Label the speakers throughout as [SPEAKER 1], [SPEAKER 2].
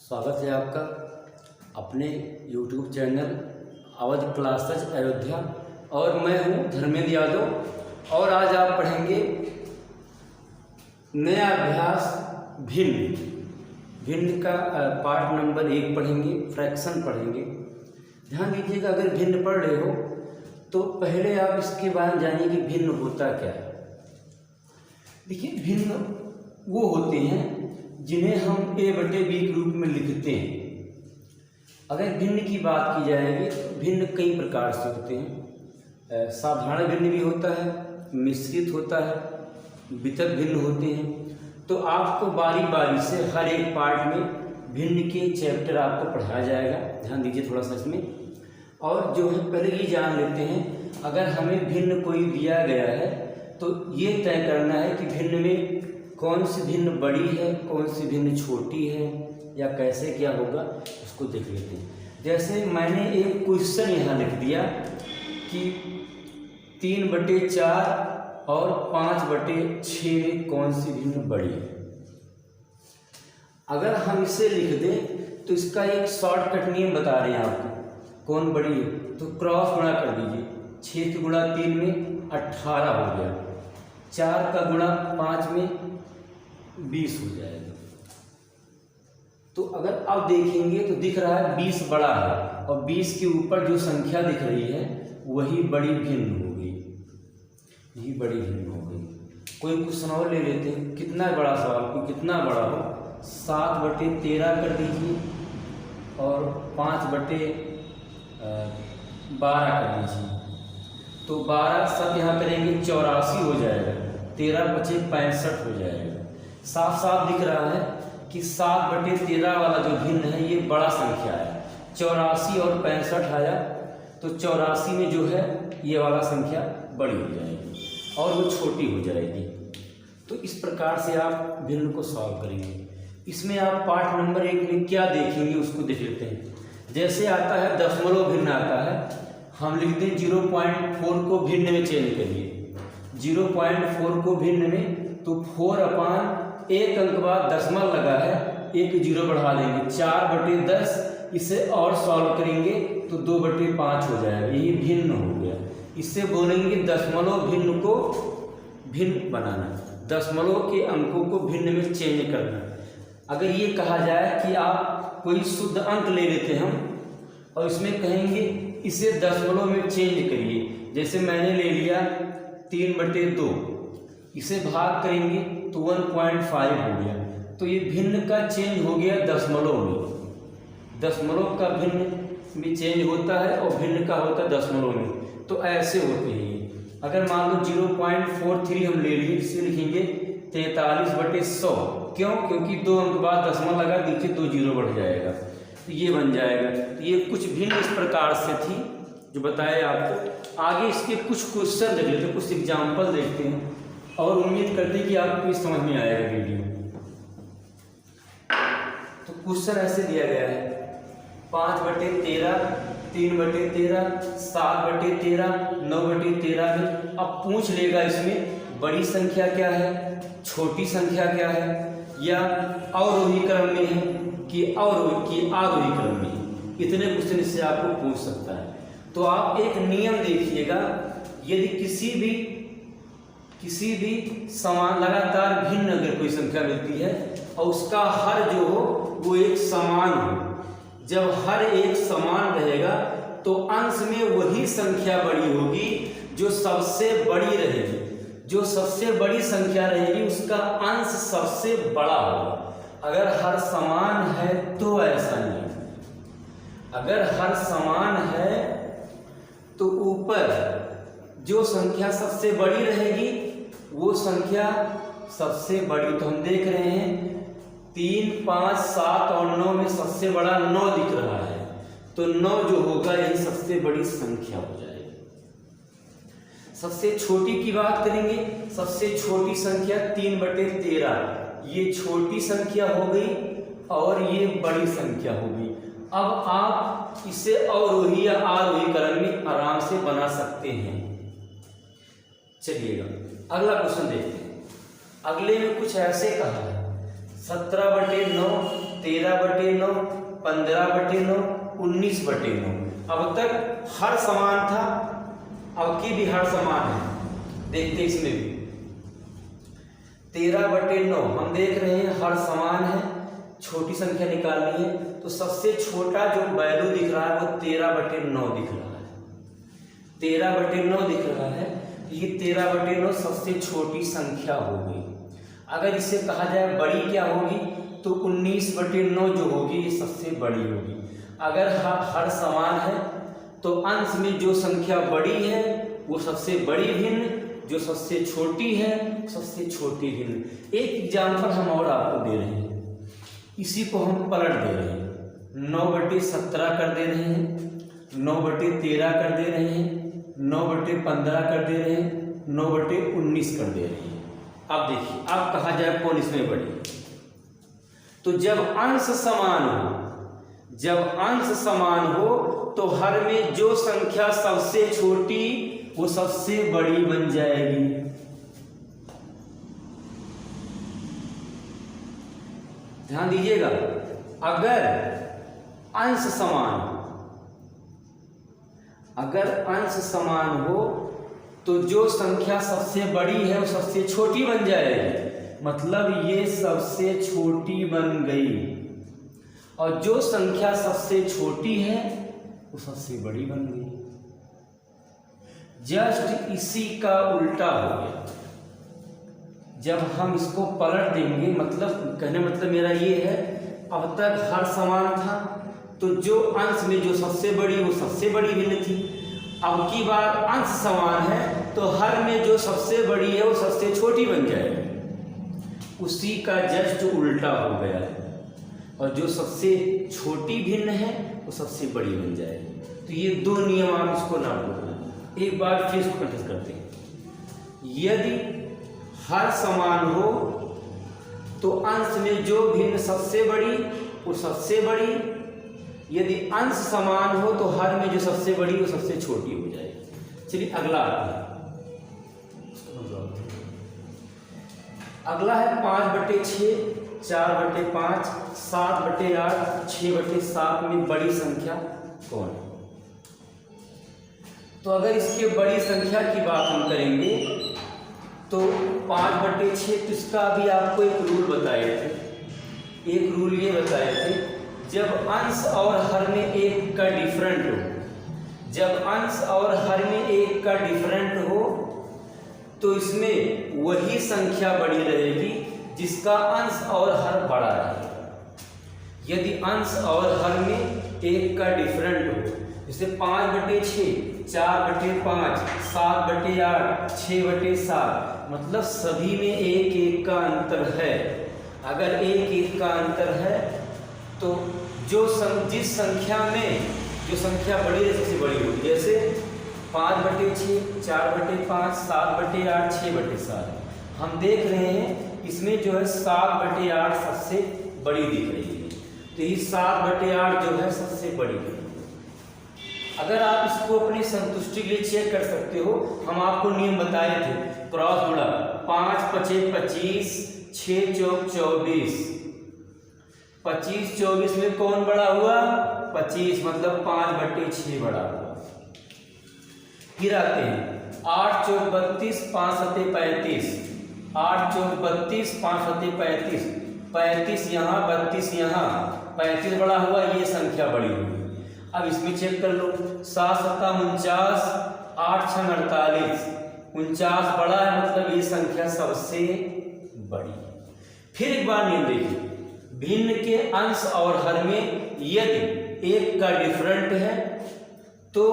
[SPEAKER 1] स्वागत है आपका अपने YouTube channel Awadh classes Ayodhya. और मैं हूं धर्मेंद्र यादव और आज आप पढ़ेंगे नया अभ्यास भिन्न का पार्ट नंबर 1 पढ़ेंगे, फ्रैक्शन पढ़ेंगे। ध्यान दीजिएगा, अगर भिन्न पढ़ रहे हो तो पहले आप इसके बारे में जानिए कि भिन्न होता क्या है। देखिए, भिन्न वो होते हैं जिन्हें हम a/b के रूप में लिखते हैं। अगर भिन्न की बात की जाएगी तो भिन्न कई प्रकार से होते हैं। साधारण भिन्न भी होता है, मिश्रित होता है, वितथ भिन्न होते हैं। तो आपको बारी बारी से हर एक पार्ट में भिन्न के चैप्टर आपको पढ़ाया जाएगा। ध्यान दीजिए थोड़ा सा इसमें। और जो है पहले ये जान लेते हैं, अगर हमें भिन्न कोई दिया गया है तो ये तय करना है कि भिन्न में कौन सी भिन्न बड़ी है, कौन सी भिन्न छोटी है, या कैसे क्या होगा उसको देख लेते हैं। जैसे मैंने एक क्वेश्चन यहाँ लिख दिया कि 3/4 और 5/6 में कौन सी भिन्न बड़ी है। अगर हम इसे लिख दें तो इसका एक शॉर्टकट नियम बता रहे हैं आपको, कौन बड़ी है तो क्रॉस गुणा कर दीजिए। 6 के गुणा 3 में 18 हो गया, 4 का गुणा 5 में 20 हो जाएगा। तो अगर आप देखेंगे तो दिख रहा है 20 बड़ा है और 20 के ऊपर जो संख्या दिख रही है वही बड़ी भिन्न हो गई, यही बड़ी भिन्न हो गई। कोई क्वेश्चन और ले लेते हैं, कितना बड़ा सवाल, कोई कितना बड़ा हो, 7/13 कर दीजिए और 5/12 कर दीजिए। तो 12 सब यहाँ करेंगे 84 हो जाएगा, 13 बचे 65 हो जाएगा। साफ साफ दिख रहा है कि 7/13 वाला जो भिन्न है ये बड़ा संख्या है। 84 और 65 आया तो 84 में जो है ये वाला संख्या बड़ी हो जाएगी और वो छोटी हो जाएगी। तो इस प्रकार से आप भिन्न को सॉल्व करेंगे। इसमें आप पार्ट नंबर 1 में क्या देखेंगे उसको देख लेते हैं। जैसे आता है दशमलव भिन्न आता है, हम लिखते हैं 0.4 को भिन्न में चेंज करिए। 0.4 को भिन्न में तो 4/1 अंक बाद दशमलव लगा है, एक 0 बढ़ा देंगे, 4/10। इसे और सॉल्व करेंगे तो 2/5 हो जाएगा, यही भिन्न हो गया। इससे बोलेंगे दशमलव भिन्न को भिन्न बनाना, दशमलव के अंकों को भिन्न में चेंज करना। अगर ये कहा जाए कि आप कोई शुद्ध अंक ले लेते हैं हम और इसमें कहेंगे इसे दशमलव में चेंज करिए। जैसे मैंने ले लिया 3/2, इसे भाग करेंगे तो 1.5 हो गया। तो ये भिन्न का चेंज हो गया दशमलव में। दशमलव का भिन्न में चेंज होता है और भिन्न का होता है दशमलव में। तो ऐसे होते हैं ये। अगर मान लो 0.43 हम ले लिए, इसे लिखेंगे 43/100। क्यों? क्योंकि 2 अंक बाद दशमलव लगा, नीचे 2 0 बढ़ जाएगा, तो ये बन जाएगा। तो ये कुछ भिन्न इस प्रकार से थी जो बताए आपको। आगे इसके कुछ क्वेश्चन देख लेते हैं, कुछ एग्जाम्पल देखते हैं और उम्मीद करते हैं कि आपको समझ में आएगा वीडियो। तो क्वेश्चन ऐसे दिया गया है 5/13, 3/13, 7/13, 9/13 में। अब पूछ लेगा इसमें बड़ी संख्या क्या है, छोटी संख्या क्या है, या अवरोही क्रम में है कि आरोही क्रम में है। इतने क्वेश्चन इससे आपको पूछ सकता है। तो आप एक नियम देखिएगा, यदि किसी भी समान लगातार भिन्न अगर कोई संख्या मिलती है और उसका हर जो हो वो एक समान हो, जब हर एक समान रहेगा तो अंश में वही संख्या बड़ी होगी जो सबसे बड़ी रहेगी। जो सबसे बड़ी संख्या रहेगी उसका अंश सबसे बड़ा होगा। अगर हर समान है तो ऐसा नहीं, अगर हर समान है तो ऊपर जो संख्या सबसे बड़ी रहेगी वो संख्या सबसे बड़ी। तो हम देख रहे हैं 3, 5, 7 और 9 में सबसे बड़ा 9 दिख रहा है, तो 9 जो होगा यही सबसे बड़ी संख्या हो जाएगी। सबसे छोटी की बात करेंगे, सबसे छोटी संख्या 3/13, ये छोटी संख्या हो गई और ये बड़ी संख्या हो गई। अब आप इसे अवरोही या आरोही क्रम में आराम से बना सकते हैं। चलिएगा अगला क्वेश्चन देखते हैं। अगले में कुछ ऐसे कहा है 17/9 13/9, 15/9, 19/9। अब तक हर समान था, अब की भी हर समान है। देखते इसमें भी 13/9 हम देख रहे हैं हर समान है, छोटी संख्या निकालनी है तो सबसे छोटा जो वैल्यू दिख रहा है वो 13/9 दिख रहा है। 13/9 दिख रहा है, ये 13/9 सबसे छोटी संख्या हो गई। अगर इसे कहा जाए बड़ी क्या होगी तो 19/9 जो होगी ये सबसे बड़ी होगी। अगर हर समान है तो अंश में जो संख्या बड़ी है वो सबसे बड़ी भिन्न, जो सबसे छोटी है सबसे छोटी भिन्न। एक एग्जाम्पल हम और आपको दे रहे हैं, इसी को हम पलट दे रहे हैं। 9/17 कर दे रहे हैं, 9/13 कर दे रहे हैं, 9/15 कर दे रहे हैं, 9/19 कर दे रहे हैं। अब देखिए, अब कहा जाए कौन इसमें बड़ी। तो जब अंश समान हो, जब अंश समान हो तो हर में जो संख्या सबसे छोटी वो सबसे बड़ी बन जाएगी। ध्यान दीजिएगा, अगर अंश समान हो, अगर अंश समान हो तो जो संख्या सबसे बड़ी है वो सबसे छोटी बन जाएगी, मतलब ये सबसे छोटी बन गई। और जो संख्या सबसे छोटी है वो सबसे बड़ी बन गई। जस्ट इसी का उल्टा हो गया। जब हम इसको पलट देंगे, मतलब कहने मतलब मेरा ये है, अब तक हर समान था तो जो अंश में जो सबसे बड़ी वो सबसे बड़ी भिन्न थी। अब की बार अंश समान है तो हर में जो सबसे बड़ी है वो सबसे छोटी बन जाएगी। उसी का जस्ट उल्टा हो गया है, और जो सबसे छोटी भिन्न है वो सबसे बड़ी बन जाएगी। तो ये दो नियम आप इसको ना भूलना। एक बार फिर इसको कंटेस्ट करते हैं। यदि हर समान हो तो अंश में जो भिन्न सबसे बड़ी वो सबसे बड़ी, यदि अंश समान हो तो हर में जो सबसे बड़ी वो सबसे छोटी हो जाएगी। चलिए अगला आते हैं। अगला है 5/6, 4/5, 7/8, 6/7 में बड़ी संख्या कौन है? तो अगर इसके बड़ी संख्या की बात हम करेंगे तो 5/6, तो इसका अभी आपको एक रूल बताए थे। एक रूल ये बताए थे, जब अंश और हर में एक का डिफरेंट हो, जब अंश और हर में एक का डिफरेंट हो तो इसमें वही संख्या बड़ी रहेगी जिसका अंश और हर बड़ा रहेगा। यदि अंश और हर में एक का डिफरेंट हो, जैसे 5/6, 4/5, 7/8, 6/7, मतलब सभी में एक एक का अंतर है। अगर एक एक का अंतर है तो जिस संख्या में जो संख्या बड़ी है सबसे बड़ी होगी। जैसे 5/6, 4/5, 7/8, 6/7 हम देख रहे हैं, इसमें जो है 7/8 सबसे बड़ी दिख रही है, तो ये 7/8 जो है सबसे बड़ी है। अगर आप इसको अपनी संतुष्टि के लिए चेक कर सकते हो, हम आपको नियम बताए थे, क्रॉस गुणा 5×5 = 25, 6×4 = 24, 25-24 में कौन बड़ा हुआ? 25, मतलब 5/6 बड़ा हुआ। फिर आते हैं 8×4 = 32, 5×7 = 35, 8×4 = 32, 5×7 = 35, 35 यहाँ, 32 यहाँ, 35 बड़ा हुआ, ये संख्या बड़ी हुई। अब इसमें चेक कर लो, 7×7 = 49, 8×6 = 48, 49 बड़ा है, मतलब ये संख्या सबसे बड़ी। फिर एक बार नियम देखिए, भिन्न के अंश और हर में यदि एक का डिफरेंट है तो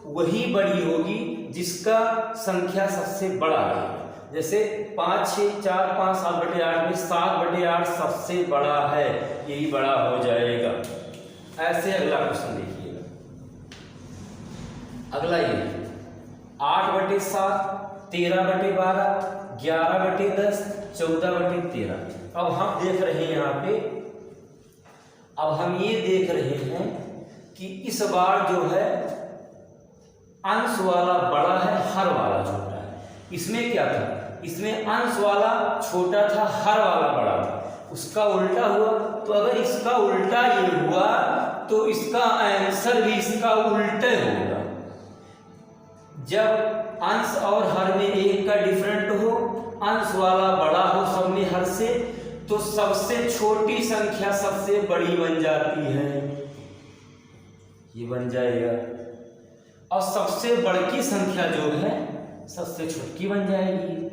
[SPEAKER 1] वही बड़ी होगी जिसका संख्या सबसे बड़ा है। जैसे 5, 6, 4, 5, 7/8 में 7/8 सबसे बड़ा है, यही बड़ा हो जाएगा। ऐसे अगला क्वेश्चन देखिएगा। अगला ये 8/7, 13/12, 11/10, 14/13। अब हम देख रहे हैं यहाँ पे, अब हम ये देख रहे हैं कि इस बार जो है अंश वाला बड़ा है, हर वाला छोटा है। इसमें क्या था? इसमें अंश वाला छोटा था, हर वाला बड़ा था। उसका उल्टा हुआ। तो अगर इसका उल्टा ये हुआ तो इसका आंसर भी इसका उल्टे होगा। जब अंश और हर में एक का डिफरेंट हो, अंश वाला बड़ा हो सब में हर से, तो सबसे छोटी संख्या सबसे बड़ी बन जाती है, ये बन जाएगा। और सबसे बड़ी संख्या जो है सबसे छोटी बन जाएगी।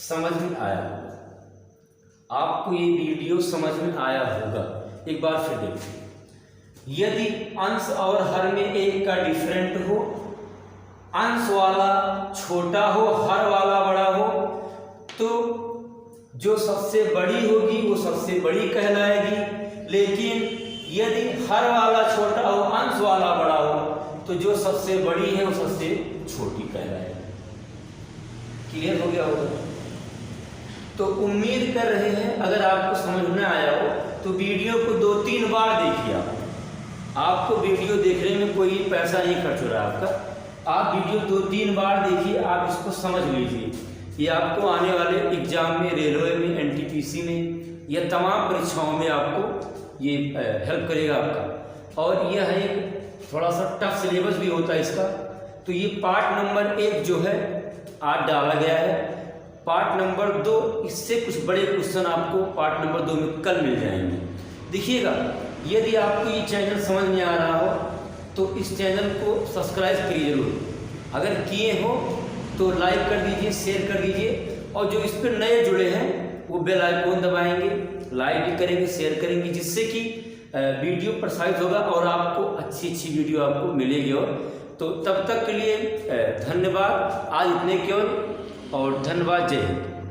[SPEAKER 1] समझ में आया होगा आपको, ये वीडियो समझ में आया होगा। एक बार फिर देखिए, यदि अंश और हर में एक का डिफरेंट हो, अंश वाला छोटा हो हर वाला बड़ा हो, तो जो सबसे बड़ी होगी वो सबसे बड़ी कहलाएगी। लेकिन यदि हर वाला छोटा हो अंश वाला बड़ा हो, तो जो सबसे बड़ी है वो सबसे छोटी कहलाएगी। क्लियर हो गया होगा? तो उम्मीद कर रहे हैं अगर आपको समझ में आया हो तो वीडियो को 2-3 बार देखिए। आपको वीडियो देखने में कोई पैसा नहीं खर्च हो रहा आपका। आप वीडियो 2-3 बार देखिए, आप इसको समझ लीजिए। ये आपको आने वाले एग्जाम में, रेलवे में, एनटीपीसी में या तमाम परीक्षाओं में आपको ये हेल्प करेगा आपका। और यह एक थोड़ा सा टफ सिलेबस भी होता है इसका। तो ये पार्ट नंबर 1 जो है आज डाला गया है। पार्ट नंबर 2, इससे कुछ बड़े क्वेश्चन आपको पार्ट नंबर 2 में कल मिल जाएंगे। देखिएगा, यदि आपको ये चैनल समझ में आ रहा हो तो इस चैनल को सब्सक्राइब करिए जरूर। अगर किए हो तो लाइक कर दीजिए, शेयर कर दीजिए, और जो इस पर नए जुड़े हैं वो बेल आइकन दबाएंगे, लाइक भी करेंगे, शेयर करेंगे, जिससे कि वीडियो प्रसारित होगा और आपको अच्छी वीडियो आपको मिलेगी। और तो तब तक के लिए धन्यवाद। आज इतने केवल, और धन्यवाद। जय हिंद।